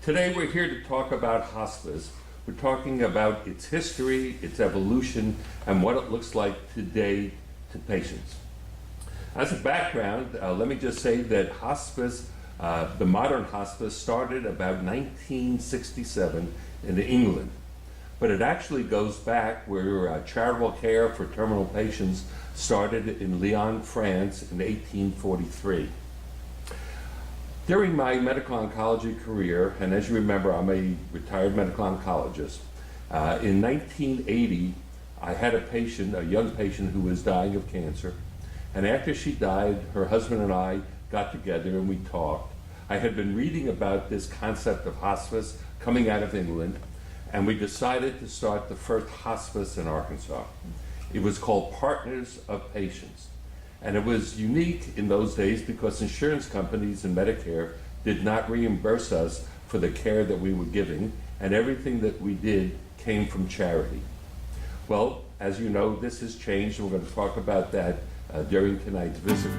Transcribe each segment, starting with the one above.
Today we're here to talk about hospice. We're talking about its history, its evolution, and what it looks like today to patients. As a background, let me just say that hospice, the modern hospice, started about 1967 in England. But it actually goes back where charitable care for terminal patients started in Lyon, France in 1843. During my medical oncology career, and as you remember, I'm a retired medical oncologist, in 1980, I had a young patient who was dying of cancer, and after she died, her husband and I got together and we talked. I had been reading about this concept of hospice coming out of England, and we decided to start the first hospice in Arkansas. It was called Partners of Patients. And it was unique in those days because insurance companies and Medicare did not reimburse us for the care that we were giving, and everything that we did came from charity. Well, as you know, this has changed, and we're going to talk about that during tonight's visit.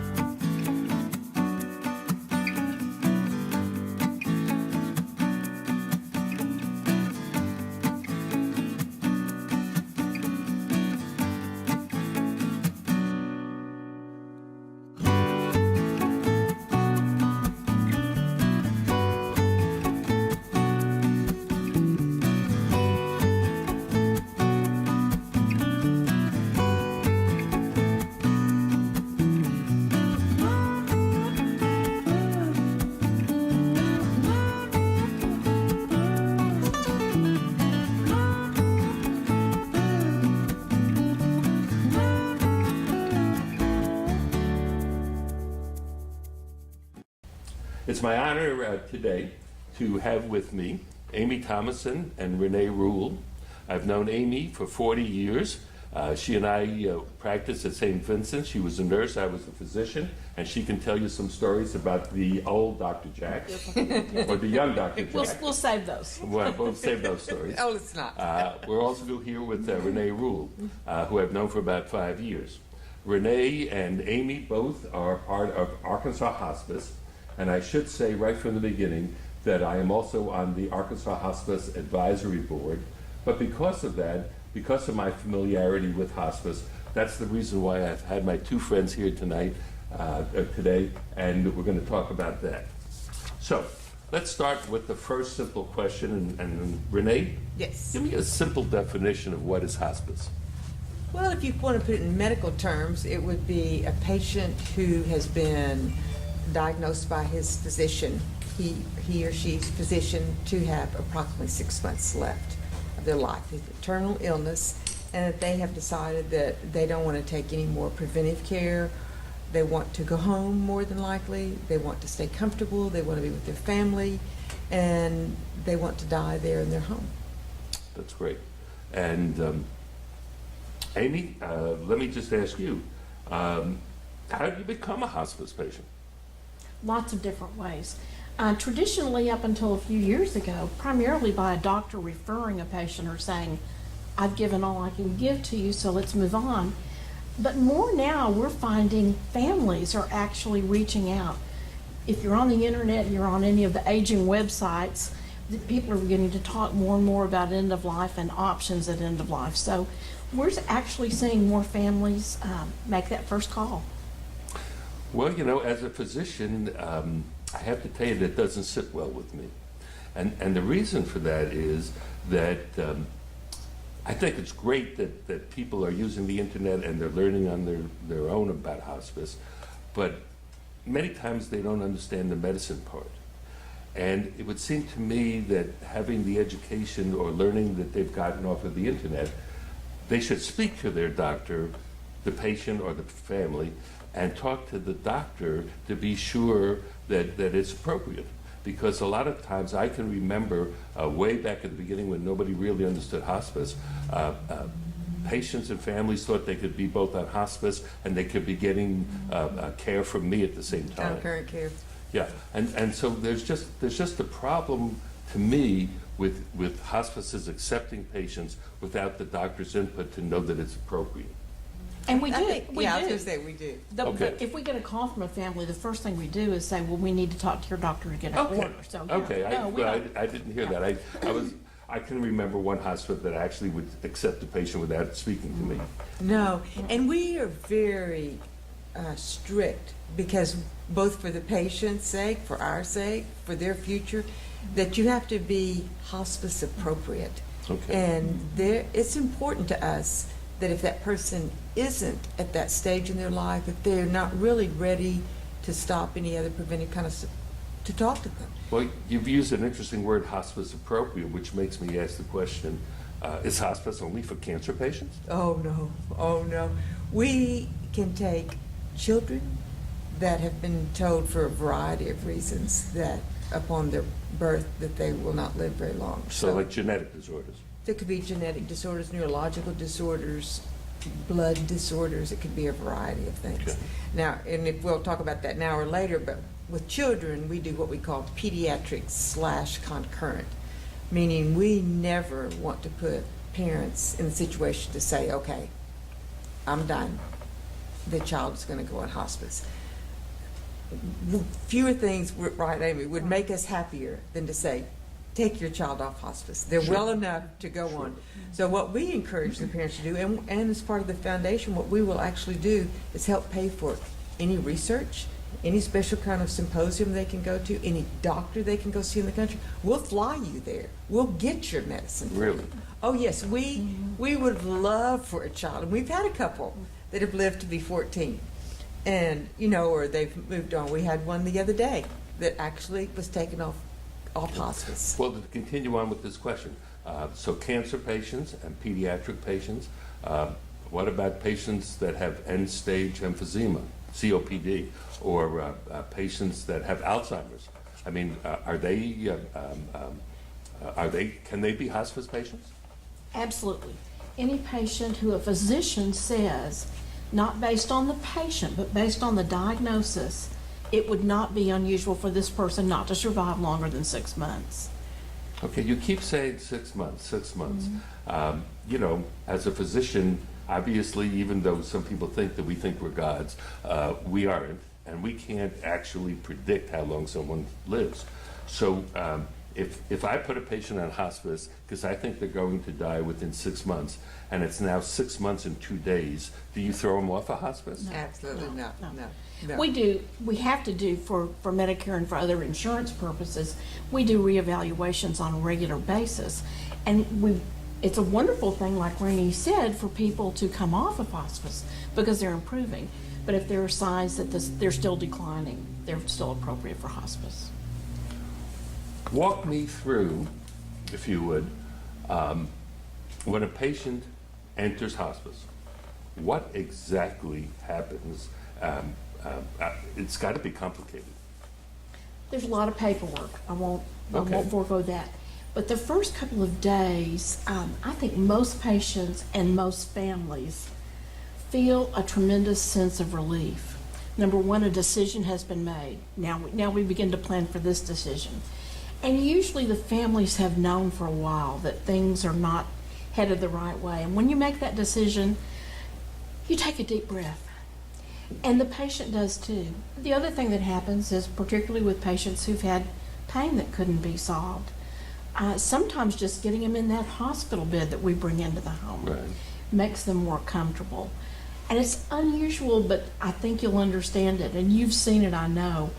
It's my honor today to have with me Amy Thomason and Renie Rule. I've known Amy for 40 years. She and I practiced at St. Vincent. She was a nurse, I was a physician, and she can tell you some stories about the old Dr. Jack, or the young Dr. Jack. We'll save those. Well, we'll save those stories. Oh, it's not. We're also here with Renie Rule, who I've known for about 5 years. Renie and Amy both are part of Arkansas Hospice. And I should say right from the beginning that I am also on the Arkansas Hospice Advisory Board. But because of that, because of my familiarity with hospice, that's the reason why I've had my two friends here tonight, today, and we're going to talk about that. So let's start with the first simple question. And Renie? Yes. Give me a simple definition of what is hospice. Well, if you want to put it in medical terms, it would be a patient who has been diagnosed by his physician, he or she's physician, to have approximately 6 months left of their life. It's a terminal illness, and that they have decided that they don't want to take any more preventive care. They want to go home more than likely. They want to stay comfortable. They want to be with their family, and they want to die there in their home. That's great. And Amy, let me just ask you, how did you become a hospice patient? Lots of different ways. Traditionally, up until a few years ago, primarily by a doctor referring a patient or saying, I've given all I can give to you, so let's move on. But more now, we're finding families are actually reaching out. If you're on the internet, you're on any of the aging websites, people are beginning to talk more and more about end of life and options at end of life. So we're actually seeing more families make that first call. Well, you know, as a physician, I have to tell you that doesn't sit well with me. And the reason for that is that I think it's great that people are using the internet and they're learning on their own about hospice, but many times they don't understand the medicine part. And it would seem to me that having the education or learning that they've gotten off of the internet, they should speak to their doctor, the patient or the family, and talk to the doctor to be sure that it's appropriate. Because a lot of times I can remember way back at the beginning when nobody really understood hospice, patients and families thought they could be both on hospice and they could be getting care from me at the same time. Current care. Yeah, and so there's just a problem to me with hospices accepting patients without the doctor's input to know that it's appropriate. And we I do, think- we Yeah, I was do. going to say we do. Okay. If we get a call from a family, the first thing we do is say, well, we need to talk to your doctor to get an Okay, order. So, yeah. okay, No, we don't. I didn't hear that. I can remember one hospital that actually would accept the patient without speaking to me. No, and we are very strict because both for the patient's sake, for our sake, for their future, that you have to be hospice appropriate. Okay. And it's important to us that if that person isn't at that stage in their life, if they're not really ready to stop any other preventive kind of to talk to them. Well, you've used an interesting word, hospice appropriate, which makes me ask the question, is hospice only for cancer patients? Oh, no. Oh, no. We can take children that have been told for a variety of reasons that upon their birth that they will not live very long. So like genetic disorders? There could be genetic disorders, neurological disorders, blood disorders. It could be a variety of things. Okay. Now, and if we'll talk about that now or later, but with children, we do what we call pediatric/concurrent, meaning we never want to put parents in the situation to say, okay, I'm done. The child is going to go on hospice. Fewer things, right, Amy, would make us happier than to say, take your child off hospice. They're Sure. well enough to go on. So what we encourage the parents to do, and as part of the foundation, what we will actually do is help pay for any research, any special kind of symposium they can go to, any doctor they can go see in the country. We'll fly you there. We'll get your medicine. Really? Oh, yes, we would love for a child, and we've had a couple that have lived to be 14, and, or they've moved on. We had one the other day that actually was taken off hospice. Well, to continue on with this question, so cancer patients and pediatric patients, what about patients that have end-stage emphysema, COPD, or patients that have Alzheimer's? I mean, can they be hospice patients? Absolutely. Any patient who a physician says, not based on the patient, but based on the diagnosis, it would not be unusual for this person not to survive longer than 6 months. Okay, you keep saying 6 months, 6 months. As a physician, obviously, even though some people think that we think we're gods, we aren't, and we can't actually predict how long someone lives. So if I put a patient on hospice because I think they're going to die within 6 months, and it's now 6 months and 2 days, do you throw them off a hospice? No. Absolutely No, no. no. No. We have to do for Medicare and for other insurance purposes, we do reevaluations on a regular basis. And it's a wonderful thing, like Renie said, for people to come off of hospice because they're improving. But if there are signs that they're still declining, they're still appropriate for hospice. Walk me through, if you would, when a patient enters hospice, what exactly happens? It's got to be complicated. There's a lot of paperwork. I won't Okay. forego that. But the first couple of days, I think most patients and most families feel a tremendous sense of relief. Number one, a decision has been made. Now we begin to plan for this decision. And usually the families have known for a while that things are not headed the right way. And when you make that decision, you take a deep breath. And the patient does too. The other thing that happens is, particularly with patients who've had pain that couldn't be solved, sometimes just getting them in that hospital bed that we bring into the home Right. makes them more comfortable. And it's unusual, but I think you'll understand it, and you've seen it, I know,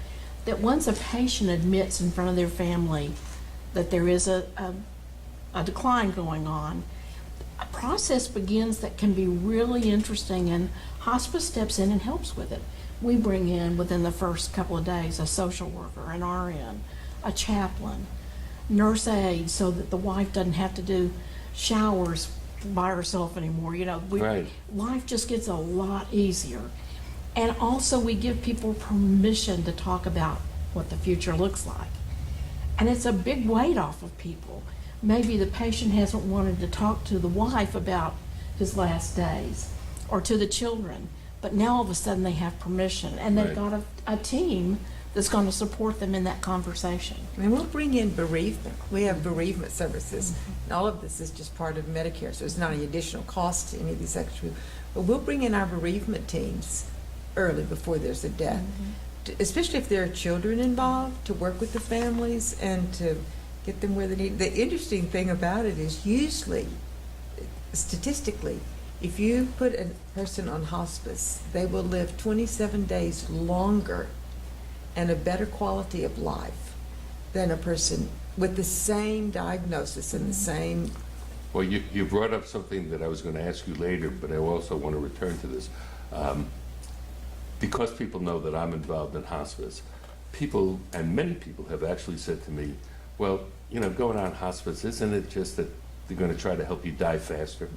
that once a patient admits in front of their family that there is a decline going on, a process begins that can be really interesting, and hospice steps in and helps with it. We bring in, within the first couple of days, a social worker, an RN, a chaplain, nurse aide, so that the wife doesn't have to do showers by herself anymore. Right. Life just gets a lot easier. And also we give people permission to talk about what the future looks like. And it's a big weight off of people. Maybe the patient hasn't wanted to talk to the wife about his last days or to the children, but now all of a sudden they have permission, and they've Right. got a team that's going to support them in that conversation. And we'll bring in bereavement. We have bereavement services. And all of this is just part of Medicare, so it's not any additional cost to any of these extra. But we'll bring in our bereavement teams early before there's a death, especially if there are children involved, to work with the families and to get them where they need. The interesting thing about it is usually, statistically, if you put a person on hospice, they will live 27 days longer and a better quality of life than a person with the same diagnosis and the same. Well, you brought up something that I was going to ask you later, but I also want to return to this. Because people know that I'm involved in hospice, people, and many people have actually said to me, well, you know, going on hospice, isn't it just that they're going to try to help you die faster?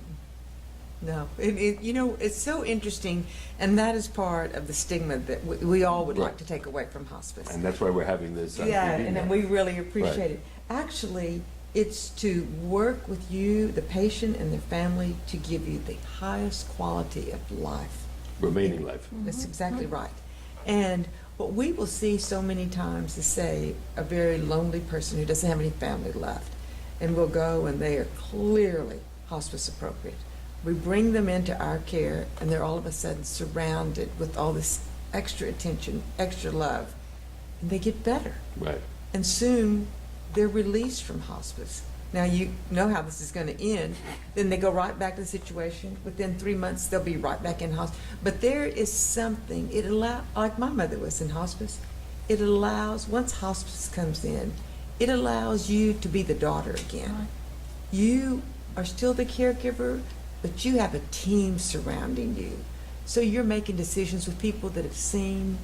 No, you know, it's so interesting, and that is part of the stigma that we all would like to take away from hospice. And that's why we're having this. Yeah, TV and now. we really appreciate Right. it. Actually, it's to work with you, the patient, and their family to give you the highest quality of life. Remaining life. That's exactly right. And what we will see so many times is, say, a very lonely person who doesn't have any family left, and we'll go and they are clearly hospice appropriate. We bring them into our care, and they're all of a sudden surrounded with all this extra attention, extra love, and they get better. Right. And soon they're released from hospice. Now, you know how this is going to end. Then they go right back to the situation. Within 3 months, they'll be right back in hospice. But there is something, like my mother was in hospice, it allows, once hospice comes in, it allows you to be the daughter again. Right. You are still the caregiver, but you have a team surrounding you. So you're making decisions with people that have seen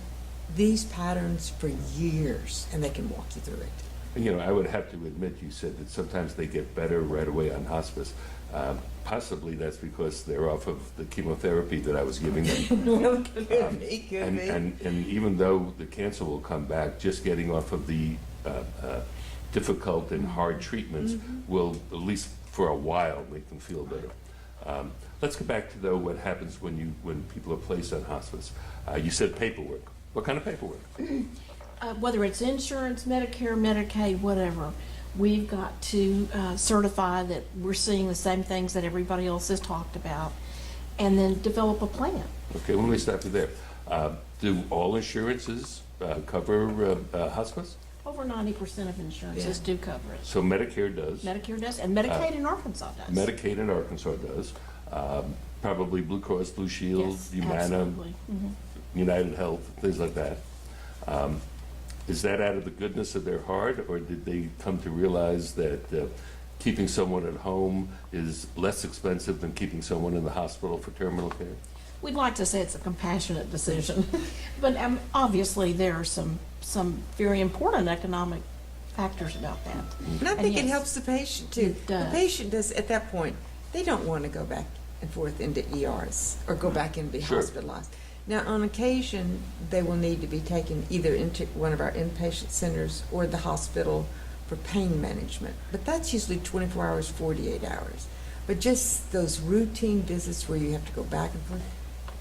these patterns for years, and they can walk you through it. You know, I would have to admit, you said that sometimes they get better right away on hospice. Possibly that's because they're off of the chemotherapy that I was giving them. Well, could be. And even though the cancer will come back, just getting off of the difficult and hard treatments will, at least for a while, make them feel better. Let's get back to, though, what happens when people are placed on hospice. You said paperwork. What kind of paperwork? Whether it's insurance, Medicare, Medicaid, whatever, we've got to certify that we're seeing the same things that everybody else has talked about, and then develop a plan. Okay, let me stop you there. Do all insurances cover hospice? Over 90% of insurances do cover it. So Medicare does. Medicare does, and Medicaid in Arkansas does. Medicaid in Arkansas does. Probably Blue Cross, Blue Shield, Yes, Humana, absolutely. United Health, things like that. Is that out of the goodness of their heart, or did they come to realize that keeping someone at home is less expensive than keeping someone in the hospital for terminal care? We'd like to say it's a compassionate decision, but obviously there are some very important economic factors about that. And I think it yes, helps the patient too. it does. The patient does, at that point, they don't want to go back and forth into ERs or go back and be Sure. hospitalized. Now, on occasion, they will need to be taken either into one of our inpatient centers or the hospital for pain management. But that's usually 24 hours, 48 hours. But just those routine visits where you have to go back and forth,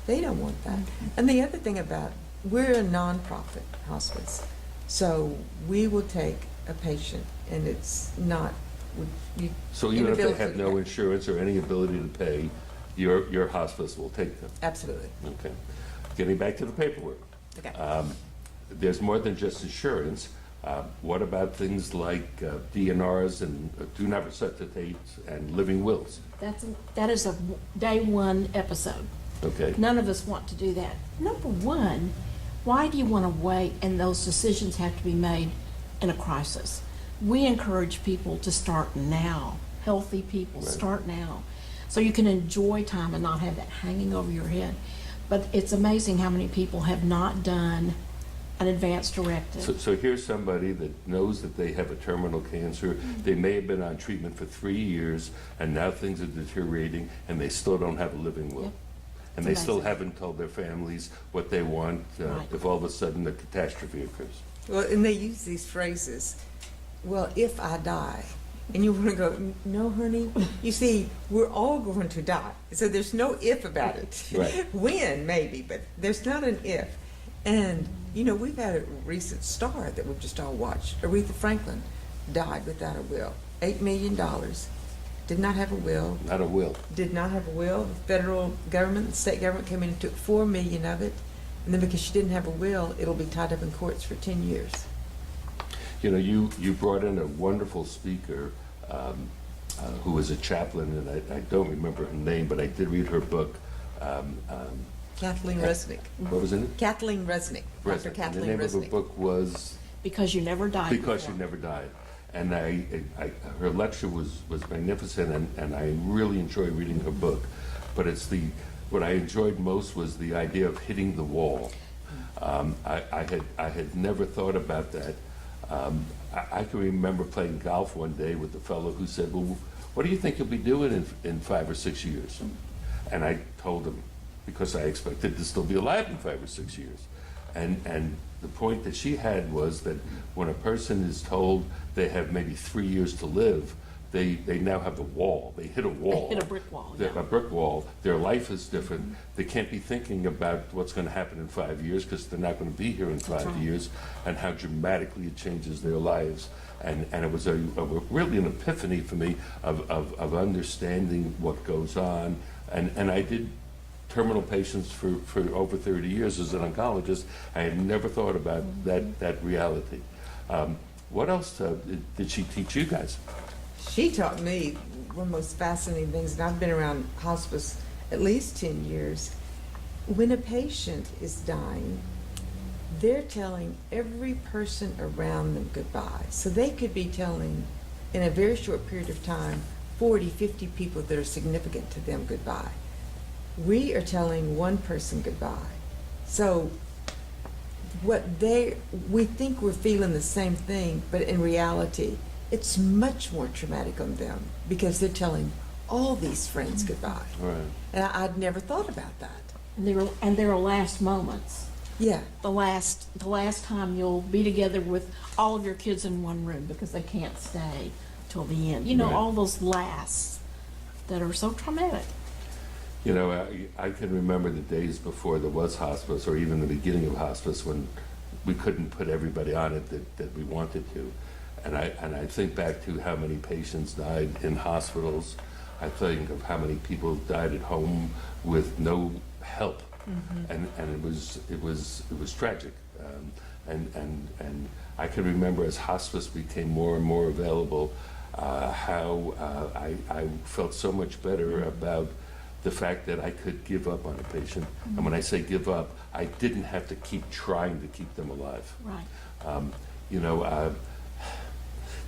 they don't want that. And the other thing about, we're a nonprofit hospice, so we will take a patient, and it's not. So even if they inability have to no pay. insurance or any ability to pay, your hospice will take them. Absolutely. Okay. Getting back to the paperwork. Okay. There's more than just insurance. What about things like DNRs and do not resuscitate and living wills? That is a day one episode. Okay. None of us want to do that. Number one, why do you want to wait and those decisions have to be made in a crisis? We encourage people to start now. Healthy people, Right. start now. So you can enjoy time and not have that hanging over your head. But it's amazing how many people have not done an advance directive. So here's somebody that knows that they have a terminal cancer. They may have been on treatment for 3 years, and now things are deteriorating, and they still don't have a living will. Yep. And It's they still amazing. haven't told their families what they want Right. if all of a sudden a catastrophe occurs. Well, and they use these phrases, well, if I die. And you want to go, no, honey. You see, we're all going to die. So there's no if about it. Right. When, maybe, but there's not an if. And, you know, we've had a recent star that we've just all watched. Aretha Franklin died without a will. $8 million. Did not have a will. Not a will. Did not have a will. The federal government, the state government came in and took $4 million of it. And then because she didn't have a will, it'll be tied up in courts for 10 years. You know, you brought in a wonderful speaker who was a chaplain, and I don't remember her name, but I did read her book. Kathleen Resnick. What was in it? Kathleen Resnick. Dr. Resnick. And Kathleen the name of her Resnick. book was Because You Never Died Because Before. You Never Died. And her lecture was magnificent, and I really enjoyed reading her book. But what I enjoyed most was the idea of hitting the wall. I had never thought about that. I can remember playing golf one day with the fellow who said, "Well, what do you think you'll be doing in 5 or 6 years?" And I told him, because I expected to still be alive in 5 or 6 years. And the point that she had was that when a person is told they have maybe 3 years to live, they now have the wall. They hit a wall. They hit a brick wall, They're yeah. a brick wall. Their life is different. They can't be thinking about what's going to happen in 5 years because they're not going to be here in 5 right. years, and how dramatically it changes their lives. And it was really an epiphany for me of understanding what goes on. And I did terminal patients for over 30 years as an oncologist. I had never thought about that reality. What else did she teach you guys? She taught me one of the most fascinating things, and I've been around hospice at least 10 years. When a patient is dying, they're telling every person around them goodbye. So they could be telling, in a very short period of time, 40, 50 people that are significant to them goodbye. We are telling one person goodbye. So we think we're feeling the same thing, but in reality, it's much more traumatic on them because they're telling all these friends goodbye. Right. And I'd never thought about that. And there are last moments. Yeah. The last time you'll be together with all of your kids in one room because they can't stay till the end. You know, Right. all those lasts that are so traumatic. You know, I can remember the days before there was hospice, or even the beginning of hospice, when we couldn't put everybody on it that we wanted to. And I think back to how many patients died in hospitals. I think of how many people died at home with no help, and it was tragic. And I can remember as hospice became more and more available, how I felt so much better about the fact that I could give up on a patient. And when I say give up, I didn't have to keep trying to keep them alive. Right. You know,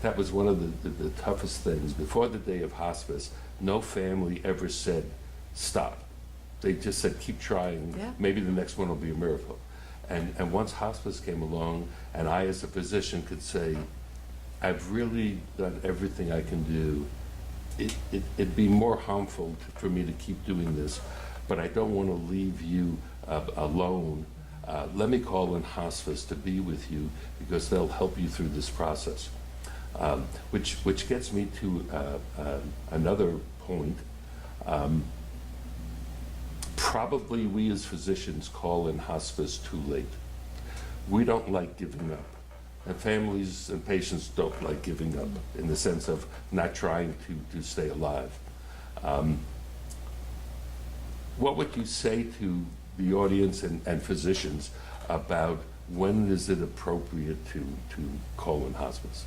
that was one of the toughest things. Before the day of hospice, no family ever said, stop. They just said, keep trying. Yeah. Maybe the next one will be a miracle. And once hospice came along, and I as a physician could say, I've really done everything I can do, it'd be more harmful for me to keep doing this, but I don't want to leave you alone. Let me call in hospice to be with you because they'll help you through this process. Which gets me to another point. Probably we as physicians call in hospice too late. We don't like giving up. And families and patients don't like giving up in the sense of not trying to stay alive. What would you say to the audience and physicians about when is it appropriate to call in hospice?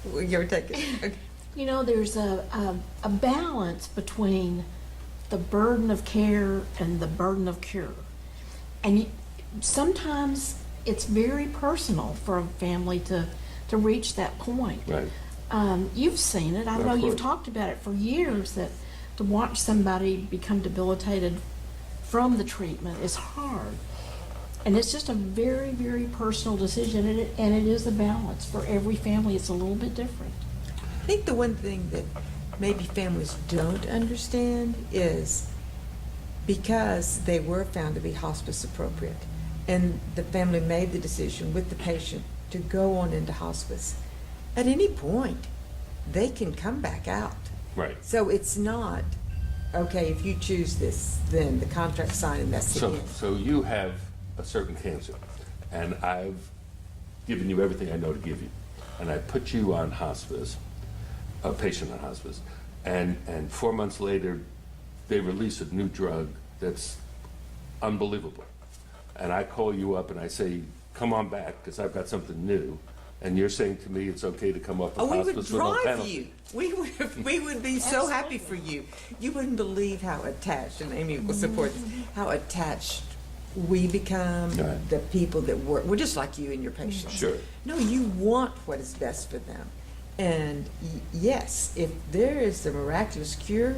Well, you ever take it? Okay. You know, there's a balance between the burden of care and the burden of cure. And sometimes it's very personal for a family to reach that point. Right. You've seen it. I Of know you've course. talked about it for years, that to watch somebody become debilitated from the treatment is hard. And it's just a very, very personal decision, and it is a balance. For every family, it's a little bit different. I think the one thing that maybe families don't understand is because they were found to be hospice appropriate, and the family made the decision with the patient to go on into hospice, at any point, they can come back out. Right. So it's not, okay, if you choose this, then the contract's signed and that's the end. So you have a certain cancer, and I've given you everything I know to give you, and I put you on hospice, a patient on hospice, and 4 months later, they release a new drug that's unbelievable. And I call you up and I say, come on back, because I've got something new. And you're saying to me it's okay to come up with Oh, we would hospice with no drive penalty. you. We would be so happy for you. You wouldn't believe how attached, and Amy will support this, how attached we become, Right. the people that work. We're just like you and your patients. Sure. No, you want what is best for them. And yes, if there is a miraculous cure,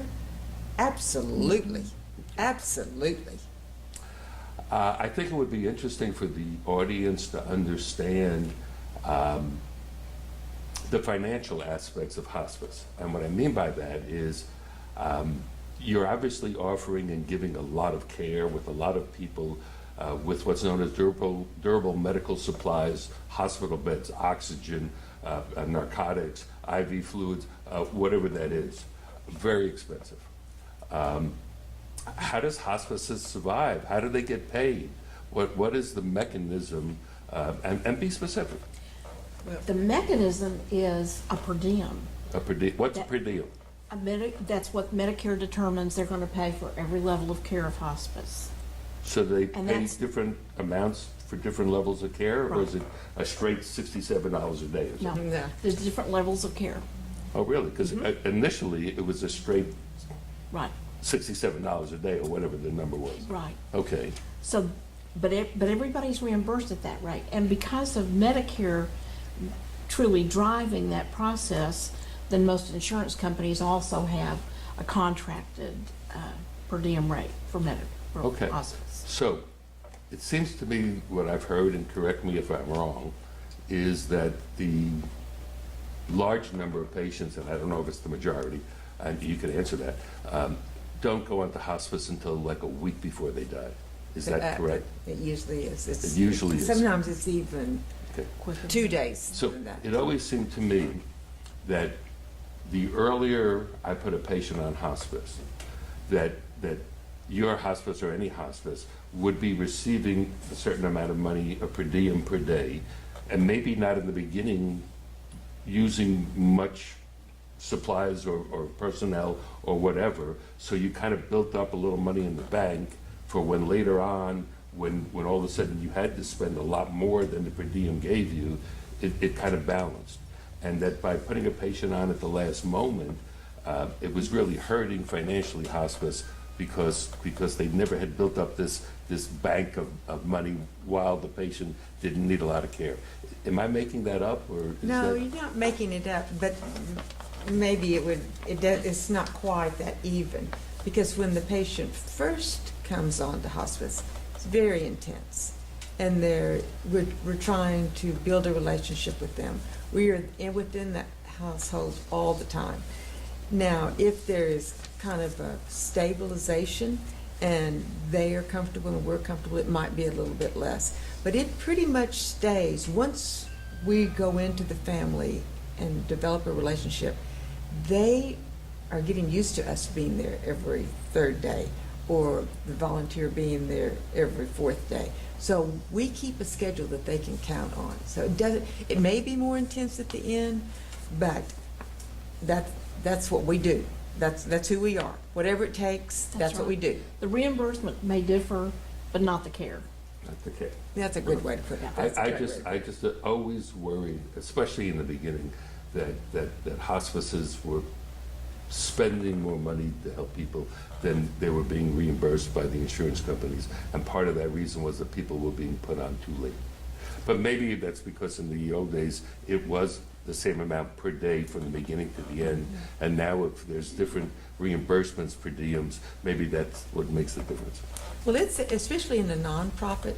absolutely, absolutely. I think it would be interesting for the audience to understand the financial aspects of hospice. And what I mean by that is you're obviously offering and giving a lot of care with a lot of people with what's known as durable medical supplies, hospital beds, oxygen, narcotics, IV fluids, whatever that is. Very expensive. How does hospices survive? How do they get paid? What is the mechanism? And be specific. The mechanism is a per diem. What's a per diem? That's what Medicare determines they're going to pay for every level of care of hospice. So they And pay that's- different amounts for different levels of care, or is it a straight $67 a day or No, something? No. there's different levels of care. Oh, really? Because initially it was a straight Right, $67 a day, or whatever the number was. right. Okay. So, but everybody's reimbursed at that rate. And because of Medicare truly driving that process, then most insurance companies also have a contracted per diem rate for Okay. hospice. So, it seems to me what I've heard, and correct me if I'm wrong, is that the large number of patients, and I don't know if it's the majority, and you could answer that, don't go into hospice until like a week before they die. Is that correct? It usually is. It usually is. Sometimes it's even Okay. Quicker. 2 days. So than that. it always seemed to me that the earlier I put a patient on hospice, that your hospice or any hospice would be receiving a certain amount of money, a per diem per day, and maybe not in the beginning using much supplies or personnel or whatever, so you kind of built up a little money in the bank for when later on, when all of a sudden you had to spend a lot more than the per diem gave you, it kind of balanced. And that by putting a patient on at the last moment, it was really hurting financially hospice because they never had built up this bank of money while the patient didn't need a lot of care. Am I making that up, or is No, that? you're not making it up, but maybe it's not quite that even. Because when the patient first comes on to hospice, it's very intense. And we're trying to build a relationship with them. We are within that household all the time. Now, if there is kind of a stabilization and they are comfortable and we're comfortable, it might be a little bit less. But it pretty much stays. Once we go into the family and develop a relationship, they are getting used to us being there every third day, or the volunteer being there every fourth day. So we keep a schedule that they can count on. So it may be more intense at the end, but that's what we do. That's who we are. Whatever it takes, that's what we right. do. The reimbursement may differ, but not the care. Not the case. That's a good way to put it. That's a I great just way. I just always worried, especially in the beginning, that hospices were spending more money to help people than they were being reimbursed by the insurance companies. And part of that reason was that people were being put on too late. But maybe that's because in the old days, it was the same amount per day from the beginning to the end. And now if there's different reimbursements per diems, maybe that's what makes the difference. Well, it's especially in a nonprofit.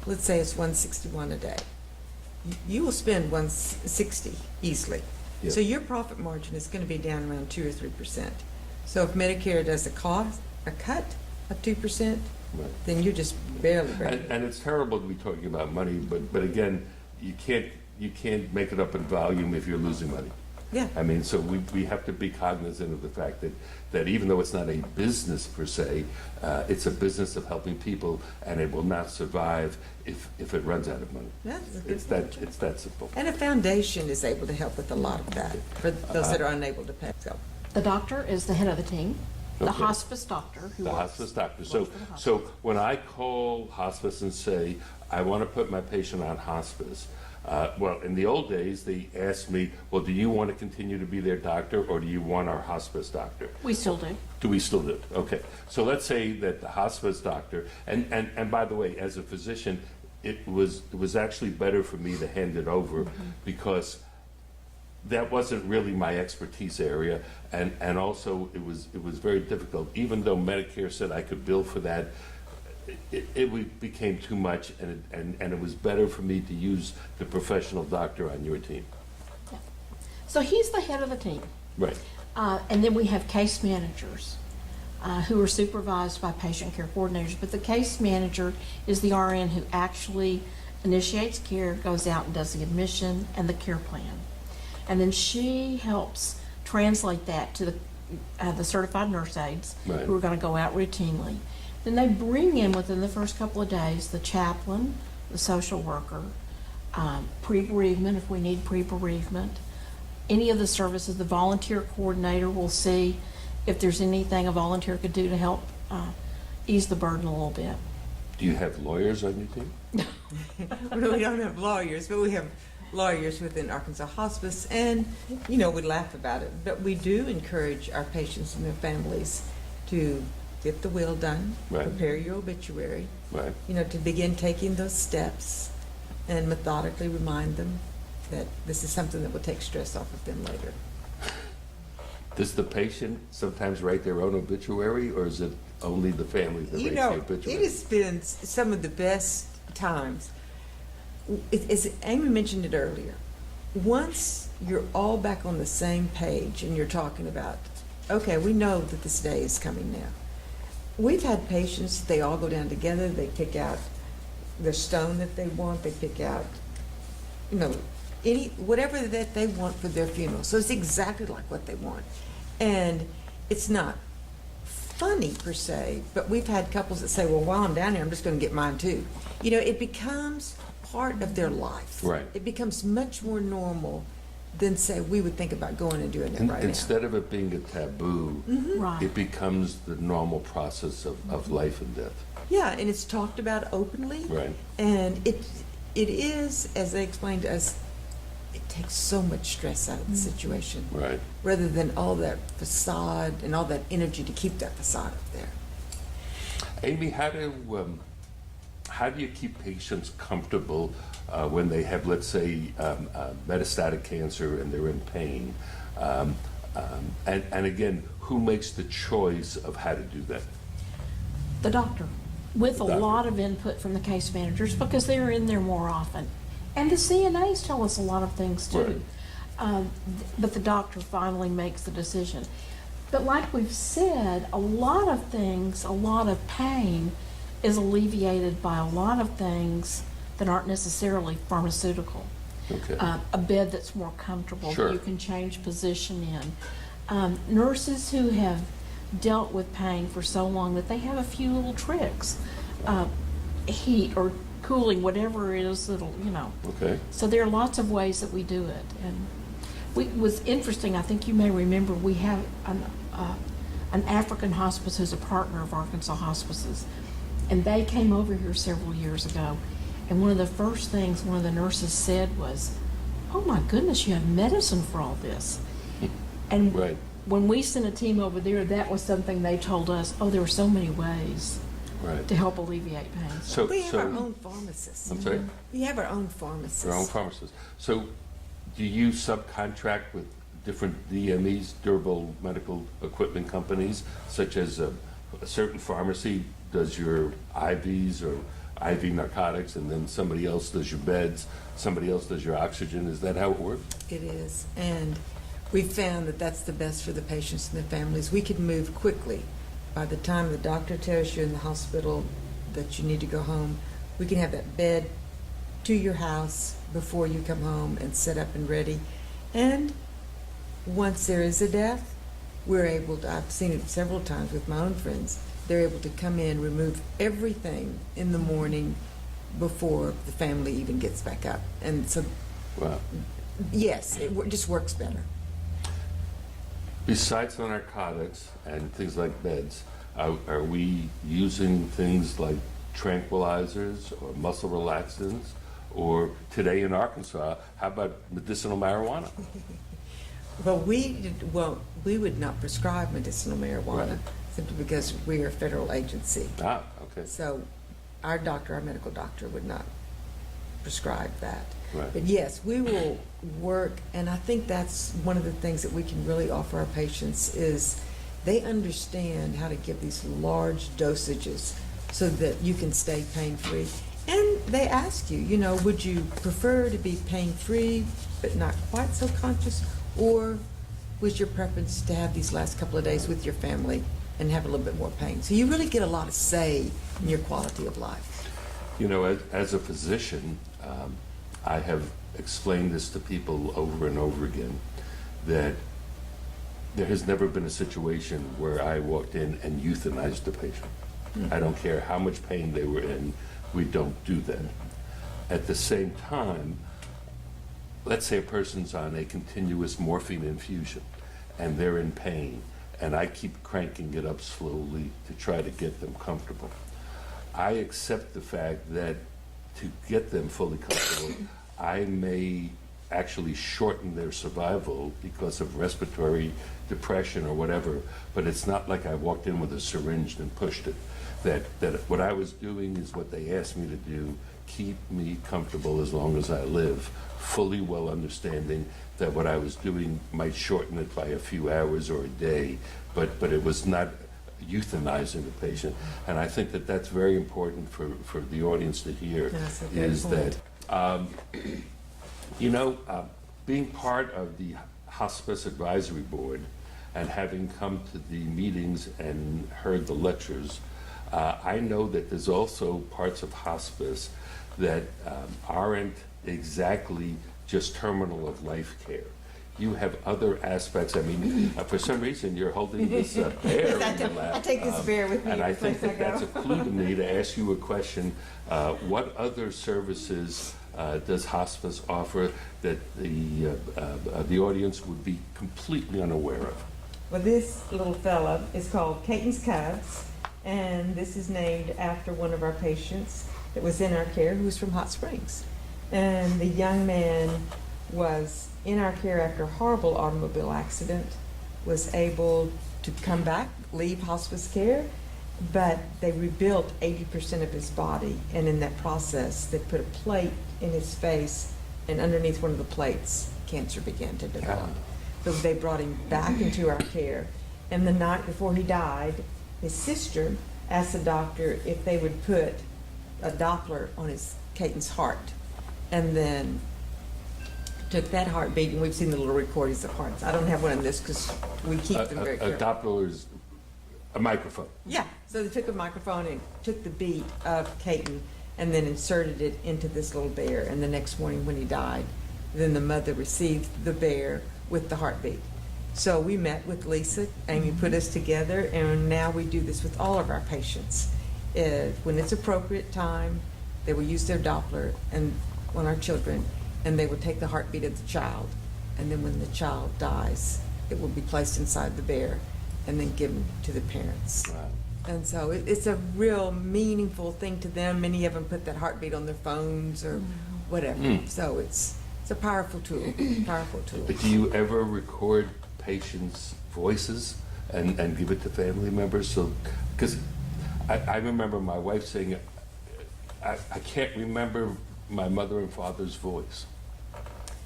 Let's say it's $161 a day. You will spend $160 easily. Yeah. So your profit margin is going to be down around 2 or 3%. So if Medicare does a cut of 2%, Right. then you're just barely breaking. And it's terrible to be talking about money, but again, you can't make it up in volume if you're losing money. Yeah. I mean, so we have to be cognizant of the fact that even though it's not a business per se, it's a business of helping people, and it will not survive if it runs out of money. Yeah, It's that simple. And a foundation is able to help with a lot of that for those that are unable to pay. So, The doctor is the head of the team, the Okay. hospice doctor who The works. hospice doctor. works So, for the hospice. so when I call hospice and say, I want to put my patient on hospice, well, in the old days, they asked me, well, do you want to continue to be their doctor, or do you want our hospice doctor? We still do. Do we still do it? Okay. So let's say that the hospice doctor, and by the way, as a physician, it was actually better for me to hand it over because that wasn't really my expertise area, and also it was very difficult. Even though Medicare said I could bill for that, it became too much, and it was better for me to use the professional doctor on your team. Yeah. So he's the head of the team. Right. And then we have case managers who are supervised by patient care coordinators. But the case manager is the RN who actually initiates care, goes out and does the admission and the care plan. And then she helps translate that to the certified nurse aides Right. who are going to go out routinely. Then they bring in within the first couple of days the chaplain, the social worker, pre-bereavement if we need pre-bereavement, any of the services. The volunteer coordinator will see if there's anything a volunteer could do to help ease the burden a little bit. Do you have lawyers on your team? well, we don't have lawyers, but we have lawyers within Arkansas Hospice, and, we laugh about it, but we do encourage our patients and their families to get the will done, Right. prepare your obituary, Right. to begin taking those steps and methodically remind them that this is something that will take stress off of them later. Does the patient sometimes write their own obituary, or is it only the family that writes the obituary? It has been some of the best times. As Amy mentioned it earlier, once you're all back on the same page and you're talking about, okay, we know that this day is coming now. We've had patients, they all go down together, they pick out the stone that they want, they pick out, whatever that they want for their funeral. So it's exactly like what they want. And it's not funny per se, but we've had couples that say, well, while I'm down here, I'm just going to get mine too. It becomes part of their life. Right. It becomes much more normal than, say, we would think about going and doing it right Instead of it being a taboo, Right. it becomes the normal process of life and death. now. Yeah, and it's talked about openly. Right. And it is, as they explained to us, it takes so much stress out of the situation. Right. Rather than all that facade and all that energy to keep that facade up there. Amy, how do you keep patients comfortable when they have, let's say, metastatic cancer and they're in pain? And again, who makes the choice of how to do that? The doctor, with a Doctor. lot of input from the case managers because they're in there more often. And the CNAs tell us a lot of things too. But the doctor finally makes the decision. But like we've said, a lot of things, a lot of pain is alleviated by a lot of things that aren't necessarily pharmaceutical. Okay. A bed that's more comfortable, Sure. that you can change position in. Nurses who have dealt with pain for so long that they have a few little tricks, heat or cooling, whatever it is that'll, Okay. So there are lots of ways that we do it. And it was interesting, I think you may remember, we have an African hospice who's a partner of Arkansas Hospices. And they came over here several years ago. And one of the first things one of the nurses said was, oh my goodness, you have medicine for all this. And Right. when we sent a team over there, that was something they told us, oh, there are so many ways Right. to help alleviate pain. So, We have our own pharmacists. I'm sorry? We have our own pharmacists. Your own pharmacist. So do you subcontract with different DMEs, durable medical equipment companies, such as a certain pharmacy does your IVs or IV narcotics, and then somebody else does your beds, somebody else does your oxygen? Is that how it works? It is. And we've found that that's the best for the patients and the families. We can move quickly. By the time the doctor tells you in the hospital that you need to go home, we can have that bed to your house before you come home and set up and ready. And once there is a death, we're able to, I've seen it several times with my own friends, they're able to come in, remove everything in the morning before the family even gets back up. And so, Wow. yes, just works better. Besides the narcotics and things like meds, are we using things like tranquilizers or muscle relaxants? Or today in Arkansas, how about medicinal marijuana? Well, we would not prescribe medicinal marijuana Right. simply because we are a federal agency. Ah, okay. So our doctor, our medical doctor, would not prescribe that. Right. But yes, we will work, and I think that's one of the things that we can really offer our patients is they understand how to give these large dosages so that you can stay pain-free. And they ask you, you know, would you prefer to be pain-free but not quite so conscious, or was your preference to have these last couple of days with your family and have a little bit more pain? So you really get a lot of say in your quality of life. You know, as a physician, I have explained this to people over and over again, that there has never been a situation where I walked in and euthanized the patient. I don't care how much pain they were in, we don't do that. At the same time, let's say a person's on a continuous morphine infusion and they're in pain, and I keep cranking it up slowly to try to get them comfortable. I accept the fact that to get them fully comfortable, I may actually shorten their survival because of respiratory depression or whatever, but it's not like I walked in with a syringe and pushed it. That what I was doing is what they asked me to do, keep me comfortable as long as I live, fully well understanding that what I was doing might shorten it by a few hours or a day, but it was not euthanizing the patient. And I think that that's very important for the audience to hear, That's a good is point. that, you know, being part of the Hospice Advisory Board and having come to the meetings and heard the lectures, I know that there's also parts of hospice that aren't exactly just terminal of life care. You have other aspects. I mean, for some reason, you're holding this bear in your lap. I take this bear with me And I every think place I that that's a go. clue to me to ask you a question. What other services does hospice offer that the audience would be completely unaware of? Well, this little fella is called Caton's Cubs, and this is named after one of our patients that was in our care who was from Hot Springs. And the young man was in our care after a horrible automobile accident, was able to come back, leave hospice care, but they rebuilt 80% of his body, and in that process, they put a plate in his face, and underneath one of the plates, cancer began to develop. So they brought him back into our care, and the night before he died, his sister asked the doctor if they would put a Doppler on Caton's heart, and then took that heartbeat, and we've seen the little recordings of hearts. I don't have one of this because we keep them very A careful. Doppler is a microphone. Yeah, so they took a microphone and took the beat of Caton and then inserted it into this little bear. And the next morning when he died, then the mother received the bear with the heartbeat. So we met with Lisa, Amy put us together, and now we do this with all of our patients. When it's appropriate time, they will use their Doppler and on our children, and they will take the heartbeat of the child. And then when the child dies, it will be placed inside the bear and then given to the parents. Wow. And so it's a real meaningful thing to them. Many of them put that heartbeat on their phones or whatever. Mm. So it's a powerful tool, powerful tool. But do you ever record patients' voices and give it to family members? So, because I remember my wife saying, I can't remember my mother and father's voice.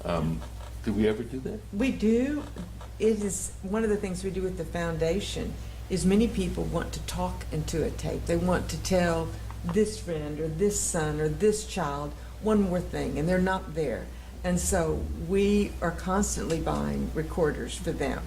Do we ever do that? We do. It is one of the things we do with the foundation is many people want to talk into a tape. They want to tell this friend or this son or this child one more thing, and they're not there. And so we are constantly buying recorders for them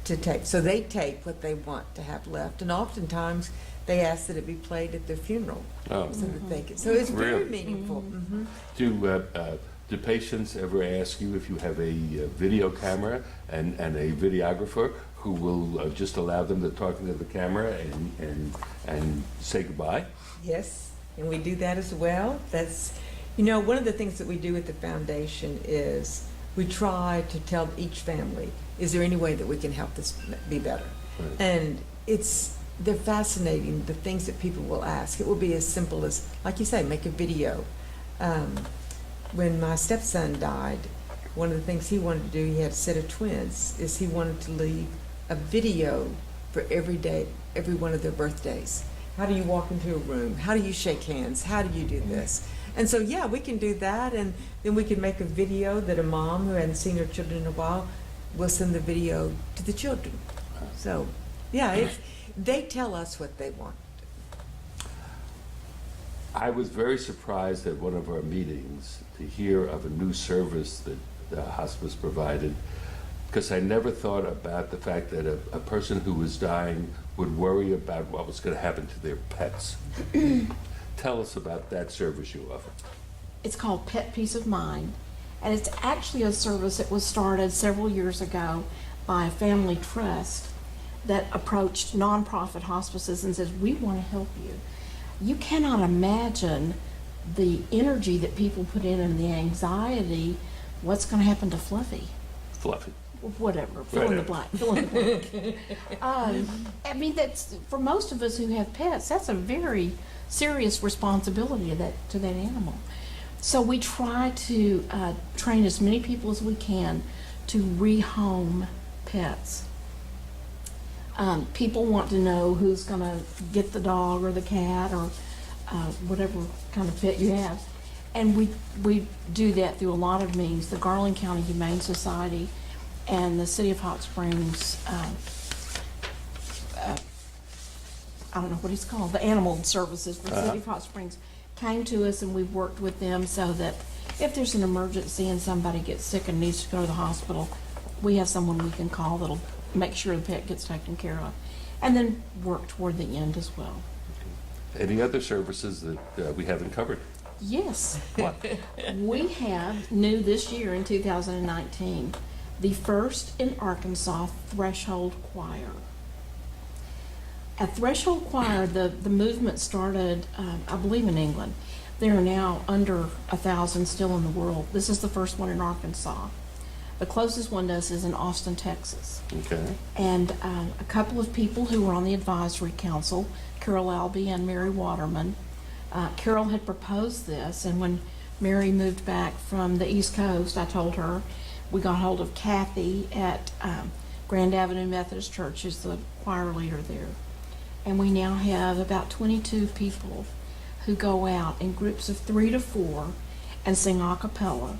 to tape. So they tape what they want to have left, and oftentimes they ask that it be played at their funeral Oh. so that they can. So it's very Really? meaningful. Mhm. Do Do patients ever ask you if you have a video camera and a videographer who will just allow them to talk into the camera and say goodbye? Yes, and we do that as well. That's, you know, one of the things that we do at the foundation is we try to tell each family, is there any way that we can help this be better? Right. And they're fascinating, the things that people will ask. It will be as simple as, like you say, make a video. When my stepson died, one of the things he wanted to do, he had a set of twins, is he wanted to leave a video for every day, every one of their birthdays. How do you walk into a room? How do you shake hands? How do you do this? And so, yeah, we can do that, and then we can make a video that a mom who hadn't seen her children in a while will send the video to the children. So, yeah, they tell us what they want. I was very surprised at one of our meetings to hear of a new service that the hospice provided, because I never thought about the fact that a person who was dying would worry about what was going to happen to their pets. Tell us about that service you offer. It's called Pet Peace of Mind, and it's actually a service that was started several years ago by a family trust that approached nonprofit hospices and says, we want to help you. You cannot imagine the energy that people put in and the anxiety. What's going to happen to Fluffy? Fluffy. Whatever, fill in the blank. Fill in the blank. I mean, that's for most of us who have pets. That's a very serious responsibility to that animal. So we try to train as many people as we can to rehome pets. People want to know who's going to get the dog or the cat or whatever kind of pet you have. And we do that through a lot of means. The Garland County Humane Society and the City of Hot Springs, I don't know what it's called, the Animal Services for the City of Hot Springs came to us, and we've worked with them so that if there's an emergency and somebody gets sick and needs to go to the hospital, we have someone we can call that'll make sure the pet gets taken care of, and then work toward the end as well. Any other services that we haven't covered? Yes. What? We have, new this year in 2019, the first in Arkansas Threshold Choir. A Threshold Choir, the movement started, I believe, in England. There are now under 1,000 still in the world. This is the first one in Arkansas. The closest one to us is in Austin, Texas. Okay. And a couple of people who were on the advisory council, Carol Albee and Mary Waterman. Carol had proposed this, and when Mary moved back from the East Coast, I told her, we got hold of Kathy at Grand Avenue Methodist Church, who's the choir leader there. And we now have about 22 people who go out in groups of 3 to 4 and sing a cappella.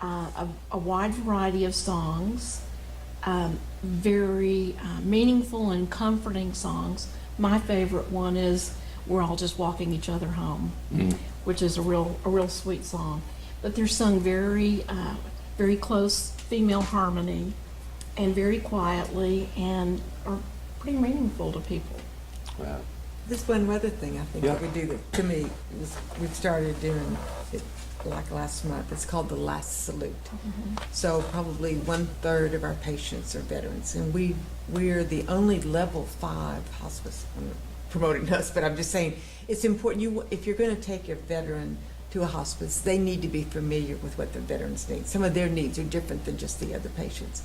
A wide variety of songs, very meaningful and comforting songs. My favorite one is "We're All Just Walking Each Other Home," which is a real sweet song. But they're sung very close female harmony and very quietly, and are pretty meaningful to people. Wow. This one weather thing, I think, Yeah. that we do, that to me, we've started doing it like last month. It's called the Last Salute. So probably 1/3 of our patients are veterans, and we're the only level 5 hospice. I'm not promoting us, but I'm just saying it's important. If you're going to take a veteran to a hospice, they need to be familiar with what the veterans need. Some of their needs are different than just the other patients.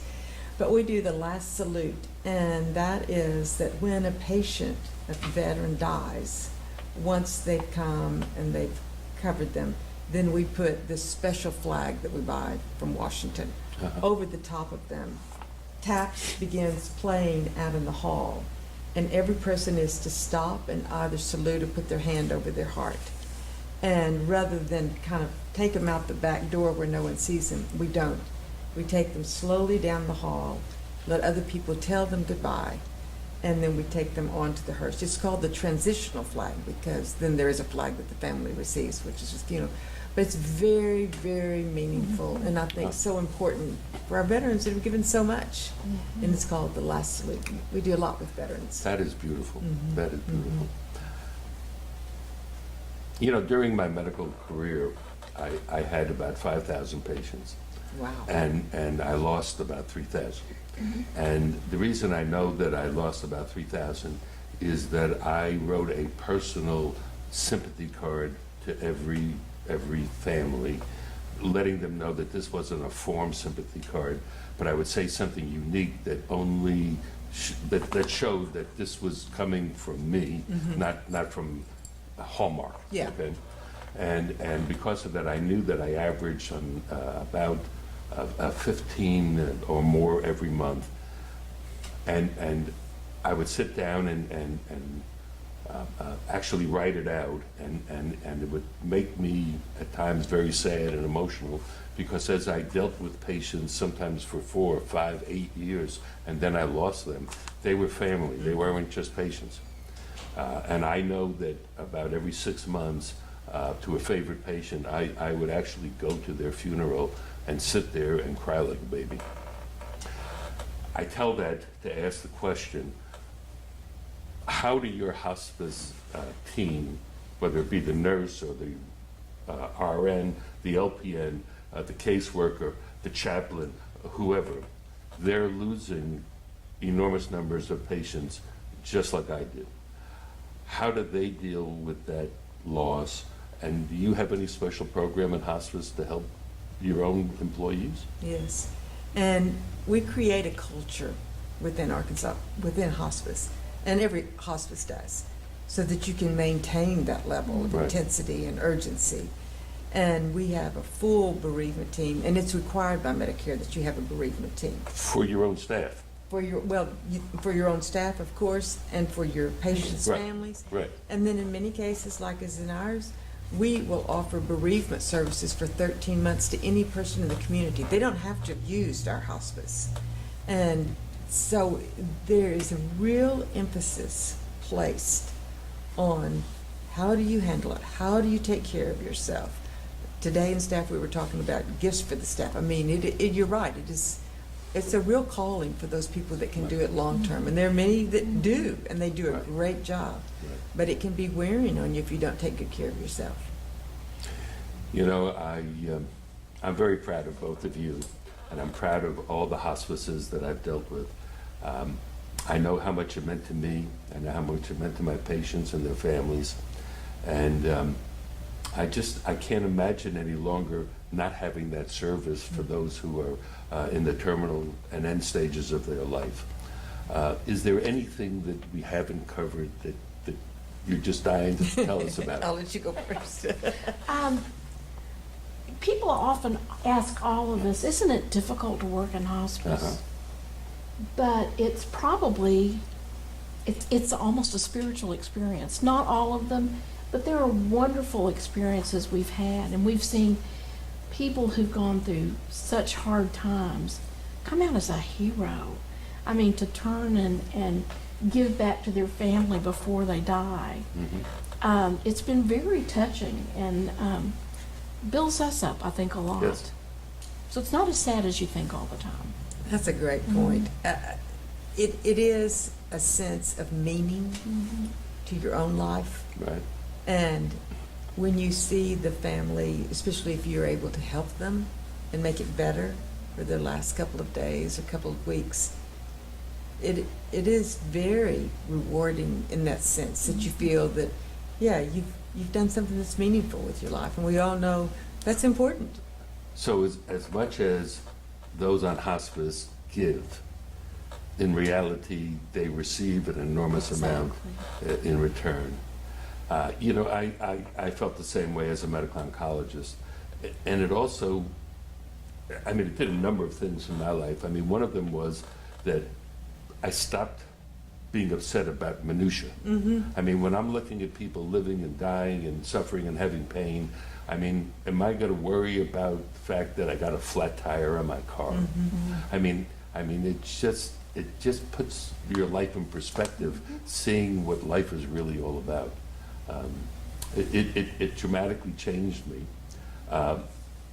But we do the Last Salute, and that is that when a patient, a veteran, dies, once they've come and they've covered them, then we put this special flag that we buy from Washington over the top of them. Taps begins playing out in the hall, and every person is to stop and either salute or put their hand over their heart. And rather than kind of take them out the back door where no one sees them, we don't. We take them slowly down the hall, let other people tell them goodbye, and then we take them on to the hearse. It's called the transitional flag, because then there is a flag that the family receives, which is just funeral. But it's very, very meaningful, and I think so important for our veterans that have given so much. And it's called the Last Salute. We do a lot with veterans. That is beautiful. That is beautiful. You know, during my medical career, I had about 5,000 patients. Wow. And I lost about 3,000. And the reason I know that I lost about 3,000 is that I wrote a personal sympathy card to every family, letting them know that this wasn't a form sympathy card, but I would say something unique that only that showed that this was coming from me, not from Hallmark. Yeah. Okay? And because of that, I knew that I averaged about 15 or more every month, and I would sit down and actually write it out, and it would make me at times very sad and emotional, because as I dealt with patients sometimes for 4, 5, 8 years, and then I lost them, they were family. They weren't just patients. And I know that about every 6 months, to a favorite patient, I would actually go to their funeral and sit there and cry like a baby. I tell that to ask the question, how do your hospice team, whether it be the nurse or the RN, the LPN, the caseworker, the chaplain, whoever, they're losing enormous numbers of patients just like I did. How do they deal with that loss? And do you have any special program in hospice to help your own employees? Yes. And we create a culture within Arkansas, within hospice, and every hospice does, so that you can maintain that level of Right. intensity and urgency. And we have a full bereavement team, and it's required by Medicare that you have a bereavement team. For your own staff? For your, for your own staff, of course, and for your patients' Right. families. Right. And then in many cases, like as in ours, we will offer bereavement services for 13 months to any person in the community. They don't have to have used our hospice. And so there is a real emphasis placed on how do you handle it? How do you take care of yourself? Today in staff, we were talking about gifts for the staff. I mean, you're right. It's a real calling for those people that can do it long term. And there are many that do, and they do a Right. great job. Right. But it can be wearing on you if you don't take good care of yourself. You know, I'm very proud of both of you, and I'm proud of all the hospices that I've dealt with. I know how much it meant to me, I know how much it meant to my patients and their families, and I can't imagine any longer not having that service for those who are in the terminal and end stages of their life. Is there anything that we haven't covered that you're just dying to tell us about? I'll let you go first. People often ask all of us, isn't it difficult to work in hospice? Uh-huh. But it's probably, it's almost a spiritual experience. Not all of them, but there are wonderful experiences we've had, and we've seen people who've gone through such hard times come out as a hero. I mean, to turn and give back to their family before they die. Mhm. It's been very touching and builds us up, I think, a lot. Yes. So it's not as sad as you think all the time. That's a great point. It is a sense of meaning to your own life. Right. And when you see the family, especially if you're able to help them and make it better for their last couple of days or couple of weeks, it is very rewarding in that sense that you feel that, yeah, you've done something that's meaningful with your life, and we all know that's important. So as much as those on hospice give, in reality, they receive an enormous amount in return. You know, I felt the same way as a medical oncologist. And it also, I mean, it did a number of things in my life. I mean, one of them was that I stopped being upset about minutia. I mean, when I'm looking at people living and dying and suffering and having pain, I mean, am I going to worry about the fact that I got a flat tire on my car? I mean, it just puts your life in perspective, seeing what life is really all about. It dramatically changed me.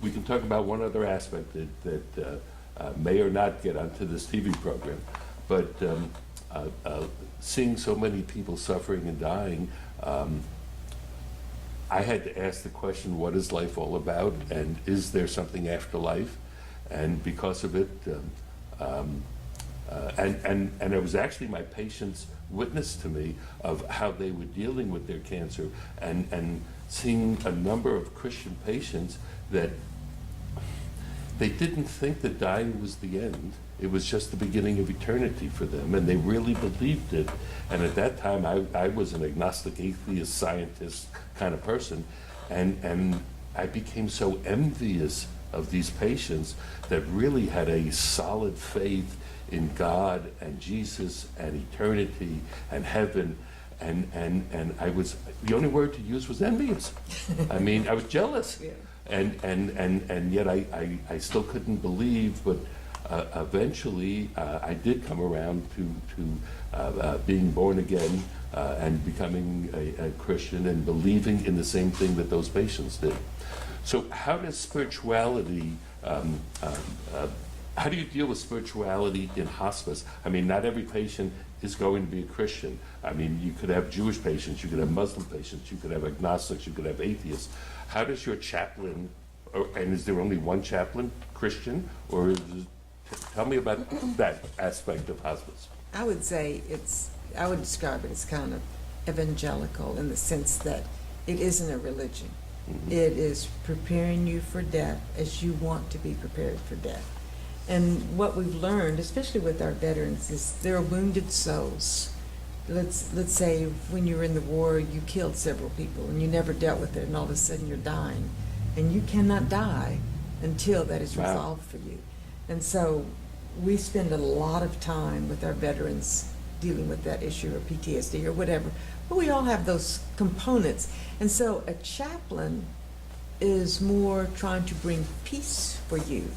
We can talk about one other aspect that may or not get onto this TV program, but seeing so many people suffering and dying, I had to ask the question, what is life all about? And is there something after life? And because of it, and it was actually my patients' witness to me of how they were dealing with their cancer, and seeing a number of Christian patients that they didn't think that dying was the end. It was just the beginning of eternity for them, and they really believed it. And at that time, I was an agnostic, atheist, scientist kind of person, and I became so envious of these patients that really had a solid faith in God and Jesus and eternity and heaven. And I was, the only word to use was envious. I mean, I was jealous. Yeah. And yet I still couldn't believe, but eventually I did come around to being born again and becoming a Christian and believing in the same thing that those patients did. So how does spirituality, how do you deal with spirituality in hospice? I mean, not every patient is going to be a Christian. I mean, you could have Jewish patients, you could have Muslim patients, you could have agnostics, you could have atheists. How does your chaplain, and is there only one chaplain, Christian, or tell me about that aspect of hospice? I would say I would describe it as kind of evangelical in the sense that it isn't a religion. Mm-hmm. It is preparing you for death as you want to be prepared for death. And what we've learned, especially with our veterans, is there are wounded souls. Let's say when you were in the war, you killed several people and you never dealt with it, and all of a sudden you're dying. And you cannot die until that is resolved for you. And so we spend a lot of time with our veterans dealing with that issue, or PTSD or whatever. But we all have those components. And so a chaplain is more trying to bring peace for you.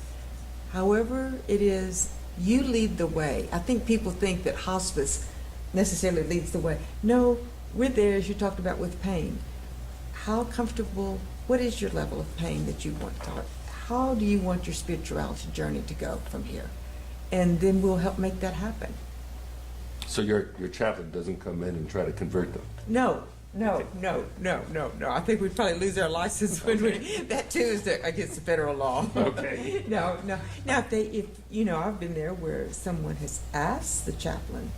However it is, you lead the way. I think people think that hospice necessarily leads the way. No, we're there, as you talked about, with pain. How comfortable, what is your level of pain that you want to, how do you want your spirituality journey to go from here? And then we'll help make that happen. So your chaplain doesn't come in and try to convert them? No. I think we'd probably lose our license when that too is against the federal law. Okay. No. Now, if you know, I've been there where someone has asked the chaplain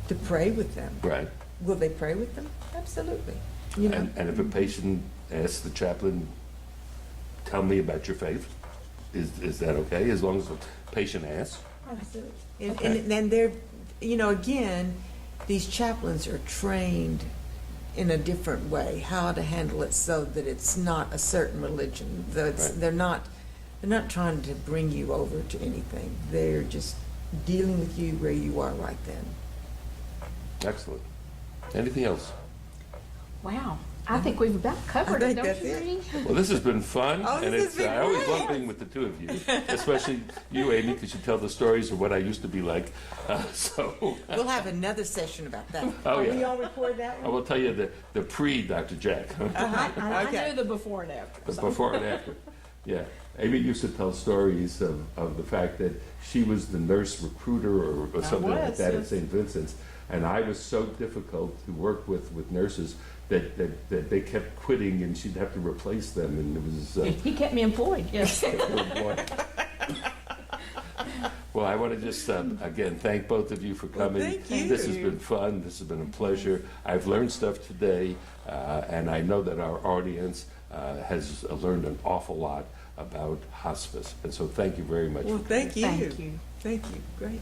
to pray with them. Right. Will they pray with them? Absolutely. You know. And if a patient asks the chaplain, tell me about your faith, is that okay, as long as the patient asks? Absolutely. Okay. And they're, you know, again, these chaplains are trained in a different way, how to handle it so that it's not a certain religion. They're not trying to bring you over to anything. They're just dealing with you where you are right then. Excellent. Anything else? Wow. I think we've about covered I it, think don't that's you, it. Renie? Well, this has been fun, Oh, and this has been I always great. love being with the two of you, especially you, Amy, because you tell the stories of what I used to be like. We'll have another session about that. Oh, Are we yeah. all record that I one? will tell you the pre-Dr. Jack, I Okay. knew the before and after. the so. before and after. Yeah, Amy used to tell stories of the fact that she was the nurse recruiter or something like was, that at yes. St. Vincent's, and I was so difficult to work with nurses that they kept quitting, and she'd have to replace them, and it was. He kept me employed, yes. Well, I want to just, again, thank both of you for coming. thank you. This has been fun. This has been a pleasure. I've learned stuff today, and I know that our audience has learned an awful lot about hospice. And so thank you very much. Well, thank you. Thank you. Thank you. Great.